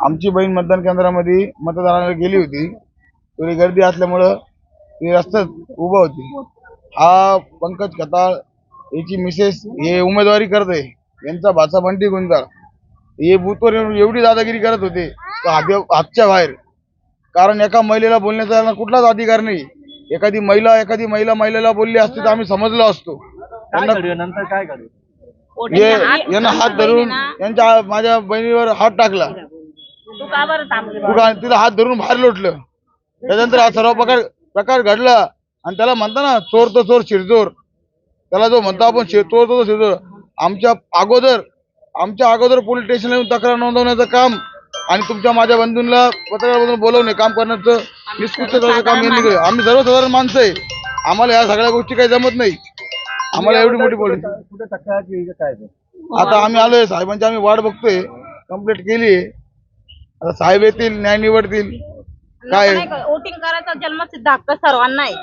आमची बहीण मतदान केंद्रामध्ये मतदानाला गेली होती. थोडी गर्दी असल्यामुळं ती रस्त्यात उभा होती. हा पंकज खताळ याची मिसेस हे उमेदवारी करत आहे. यांचा भाचा बंटी गुंजाळ हे बूथवर एवढी दादागिरी करत होते हातच्या बाहेर. कारण एका महिलेला बोलण्याचा यांना कुठलाच अधिकार नाही. एखादी महिलेला बोलली असती तर आम्ही समजलो असतो. नंतर काय घडलं? यांना हात धरून माझ्या बहिणीवर हात टाकला. तिला हात धरून बाहेर लोटलं. त्याच्यानंतर हा सर्व प्रकार घडला. आणि त्याला म्हणता ना चोर तो चोर शिरचोर, त्याला जो म्हणतो आपण चोर तो शिरचोर. आमच्या अगोदर पोलीस स्टेशनला येऊन तक्रार नोंदवण्याचं काम आणि तुमच्या माझ्या बंधूंना पत्रकारांमधून बोलवणे काम करण्याचं निष्कृष्टताचं काम यांनी केलं. आम्ही सर्वसाधारण माणसं आहे. आम्हाला या सगळ्या गोष्टी काही जमत नाही. आम्हाला एवढी मोठी पोलीस आता आम्ही आलोय साहेबांची आम्ही वाट बघतोय. कंप्लीट केली. आता साहेब येतील, न्याय निवडतील. काय वोटिंग करायचा जन्मसिद्ध हक्क सर्वांना आहे.